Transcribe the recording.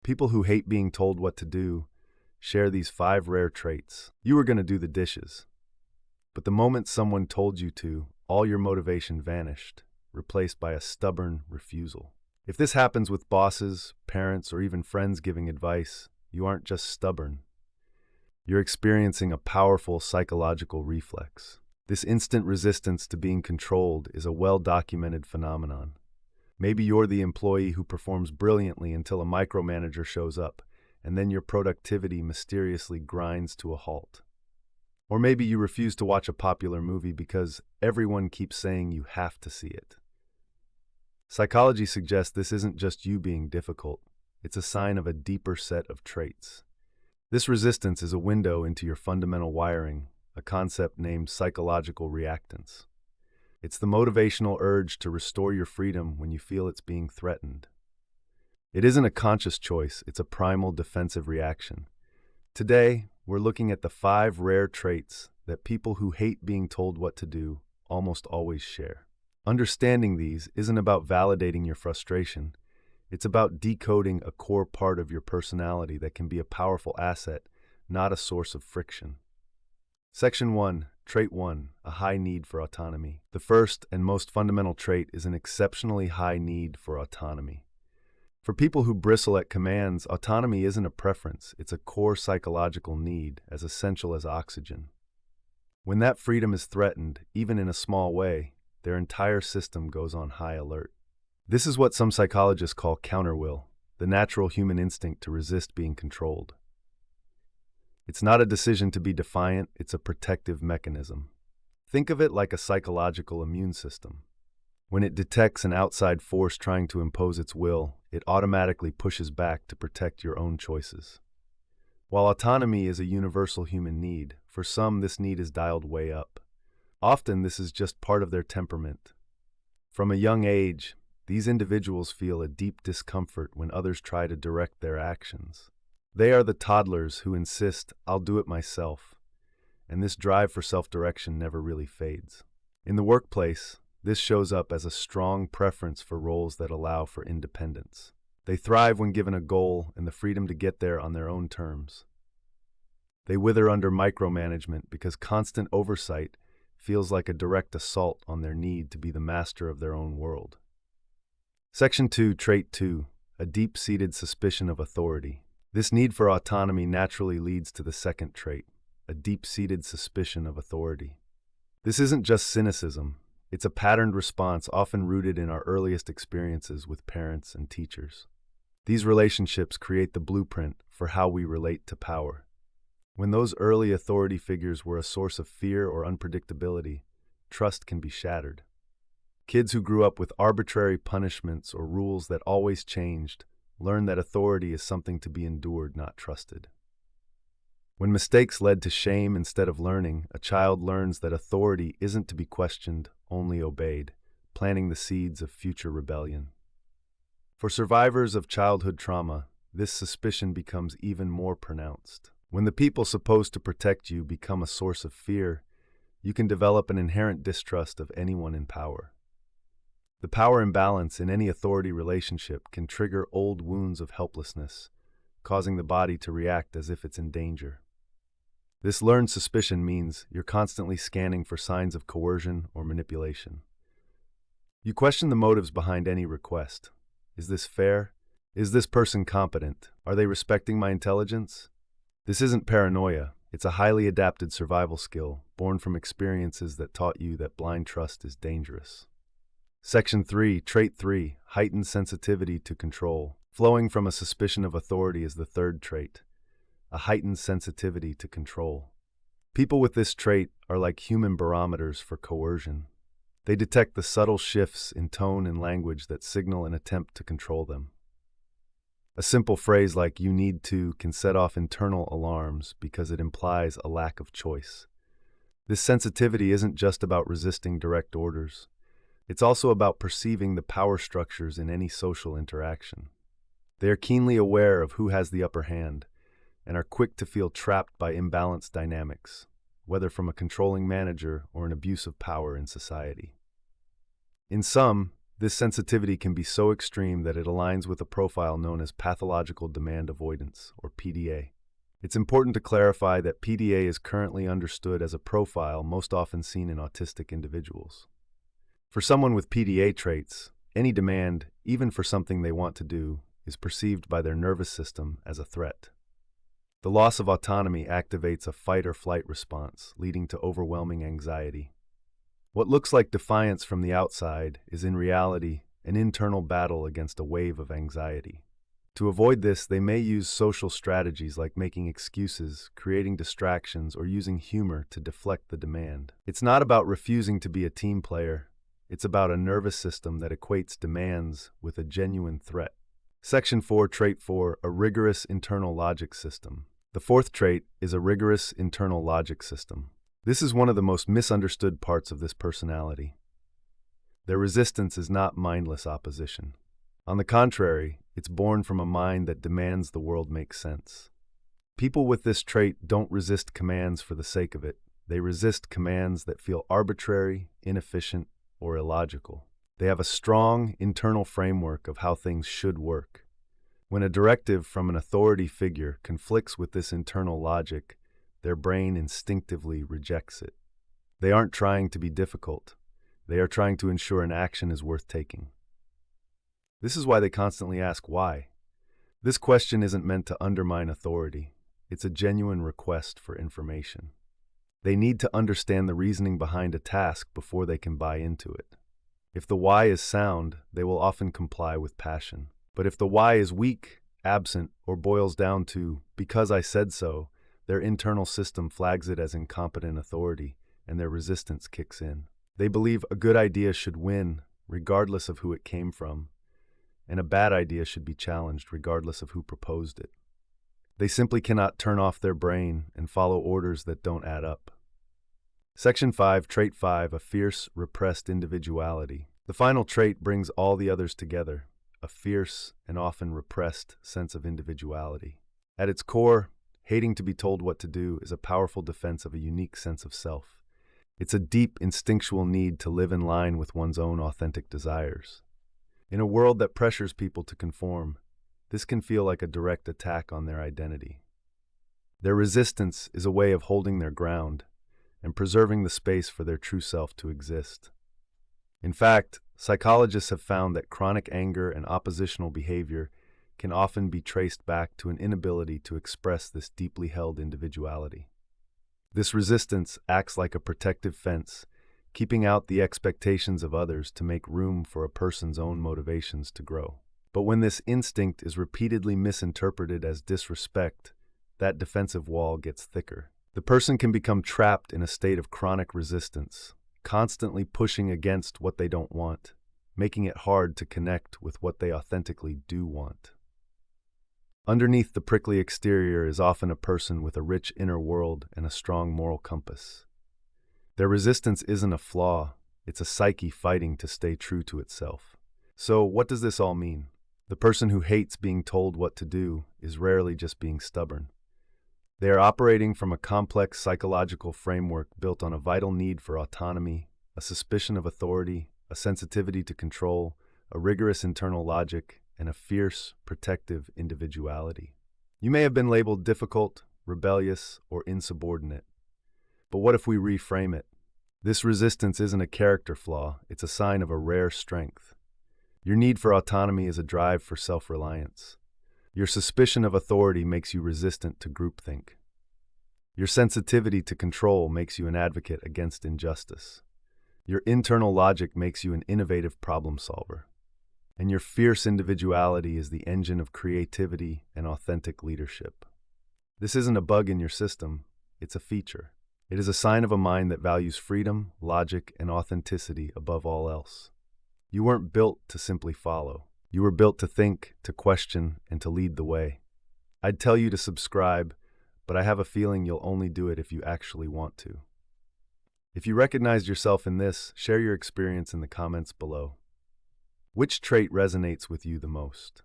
People who hate being told what to do share these 5 rare traits. You were going to do the dishes, but the moment someone told you to, all your motivation vanished, replaced by a stubborn refusal. If this happens with bosses, parents, or even friends giving advice, you aren't just stubborn. You're experiencing a powerful psychological reflex. This instant resistance to being controlled is a well-documented phenomenon. Maybe you're the employee who performs brilliantly until a micromanager shows up, and then your productivity mysteriously grinds to a halt. Or maybe you refuse to watch a popular movie because everyone keeps saying you have to see it. Psychology suggests this isn't just you being difficult, it's a sign of a deeper set of traits. This resistance is a window into your fundamental wiring, a concept named psychological reactance. It's the motivational urge to restore your freedom when you feel it's being threatened. It isn't a conscious choice, it's a primal defensive reaction. Today, we're looking at the 5 rare traits that people who hate being told what to do almost always share. Understanding these isn't about validating your frustration. It's about decoding a core part of your personality that can be a powerful asset, not a source of friction. Section 1, Trait 1, a high need for autonomy. The first and most fundamental trait is an exceptionally high need for autonomy. For people who bristle at commands, autonomy isn't a preference, it's a core psychological need, as essential as oxygen. When that freedom is threatened, even in a small way, their entire system goes on high alert. This is what some psychologists call counterwill, the natural human instinct to resist being controlled. It's not a decision to be defiant, it's a protective mechanism. Think of it like a psychological immune system. When it detects an outside force trying to impose its will, it automatically pushes back to protect your own choices. While autonomy is a universal human need, for some this need is dialed way up. Often this is just part of their temperament. From a young age, these individuals feel a deep discomfort when others try to direct their actions. They are the toddlers who insist, "I'll do it myself," and this drive for self-direction never really fades. In the workplace, this shows up as a strong preference for roles that allow for independence. They thrive when given a goal and the freedom to get there on their own terms. They wither under micromanagement because constant oversight feels like a direct assault on their need to be the master of their own world. Section 2, Trait 2, a deep-seated suspicion of authority. This need for autonomy naturally leads to the second trait, a deep-seated suspicion of authority. This isn't just cynicism, it's a patterned response often rooted in our earliest experiences with parents and teachers. These relationships create the blueprint for how we relate to power. When those early authority figures were a source of fear or unpredictability, trust can be shattered. Kids who grew up with arbitrary punishments or rules that always changed learn that authority is something to be endured, not trusted. When mistakes led to shame instead of learning, a child learns that authority isn't to be questioned, only obeyed, planting the seeds of future rebellion. For survivors of childhood trauma, this suspicion becomes even more pronounced. When the people supposed to protect you become a source of fear, you can develop an inherent distrust of anyone in power. The power imbalance in any authority relationship can trigger old wounds of helplessness, causing the body to react as if it's in danger. This learned suspicion means you're constantly scanning for signs of coercion or manipulation. You question the motives behind any request. Is this fair? Is this person competent? Are they respecting my intelligence? This isn't paranoia. It's a highly adapted survival skill, born from experiences that taught you that blind trust is dangerous. Section 3, Trait 3, Heightened sensitivity to control. Flowing from a suspicion of authority is the third trait, a heightened sensitivity to control. People with this trait are like human barometers for coercion. They detect the subtle shifts in tone and language that signal an attempt to control them. A simple phrase like "you need to" can set off internal alarms because it implies a lack of choice. This sensitivity isn't just about resisting direct orders. It's also about perceiving the power structures in any social interaction. They are keenly aware of who has the upper hand and are quick to feel trapped by imbalanced dynamics, whether from a controlling manager or an abuse of power in society. In sum, This sensitivity can be so extreme that it aligns with a profile known as pathological demand avoidance, or PDA. It's important to clarify that PDA is currently understood as a profile most often seen in autistic individuals. For someone with PDA traits, any demand, even for something they want to do, is perceived by their nervous system as a threat. The loss of autonomy activates a fight or flight response, leading to overwhelming anxiety. What looks like defiance from the outside is in reality an internal battle against a wave of anxiety. To avoid this, they may use social strategies like making excuses, creating distractions, or using humor to deflect the demand. It's not about refusing to be a team player. It's about a nervous system that equates demands with a genuine threat. Section 4, Trait 4, a rigorous internal logic system. The fourth trait is a rigorous internal logic system. This is one of the most misunderstood parts of this personality. Their resistance is not mindless opposition. On the contrary, it's born from a mind that demands the world make sense. People with this trait don't resist commands for the sake of it. They resist commands that feel arbitrary, inefficient, or illogical. They have a strong internal framework of how things should work. When a directive from an authority figure conflicts with this internal logic, their brain instinctively rejects it. They aren't trying to be difficult. They are trying to ensure an action is worth taking. This is why they constantly ask why. This question isn't meant to undermine authority. It's a genuine request for information. They need to understand the reasoning behind a task before they can buy into it. If the why is sound, they will often comply with passion. But if the why is weak, absent, or boils down to, because I said so, their internal system flags it as incompetent authority, and their resistance kicks in. They believe a good idea should win, regardless of who it came from, and a bad idea should be challenged, regardless of who proposed it. They simply cannot turn off their brain and follow orders that don't add up. Section 5, Trait 5, a fierce, repressed individuality. The final trait brings all the others together, a fierce and often repressed sense of individuality. At its core, hating to be told what to do is a powerful defense of a unique sense of self. It's a deep instinctual need to live in line with one's own authentic desires. In a world that pressures people to conform, this can feel like a direct attack on their identity. Their resistance is a way of holding their ground and preserving the space for their true self to exist. In fact, psychologists have found that chronic anger and oppositional behavior can often be traced back to an inability to express this deeply held individuality. This resistance acts like a protective fence, keeping out the expectations of others to make room for a person's own motivations to grow. But when this instinct is repeatedly misinterpreted as disrespect, that defensive wall gets thicker. The person can become trapped in a state of chronic resistance, constantly pushing against what they don't want, making it hard to connect with what they authentically do want. Underneath the prickly exterior is often a person with a rich inner world and a strong moral compass. Their resistance isn't a flaw, it's a psyche fighting to stay true to itself. So, what does this all mean? The person who hates being told what to do is rarely just being stubborn. They are operating from a complex psychological framework built on a vital need for autonomy, a suspicion of authority, a sensitivity to control, a rigorous internal logic, and a fierce, protective individuality. You may have been labeled difficult, rebellious, or insubordinate. But what if we reframe it? This resistance isn't a character flaw, it's a sign of a rare strength. Your need for autonomy is a drive for self-reliance. Your suspicion of authority makes you resistant to groupthink. Your sensitivity to control makes you an advocate against injustice. Your internal logic makes you an innovative problem solver. And your fierce individuality is the engine of creativity and authentic leadership. This isn't a bug in your system, it's a feature. It is a sign of a mind that values freedom, logic, and authenticity above all else. You weren't built to simply follow. You were built to think, to question, and to lead the way. I'd tell you to subscribe, but I have a feeling you'll only do it if you actually want to. If you recognized yourself in this, share your experience in the comments below. Which trait resonates with you the most?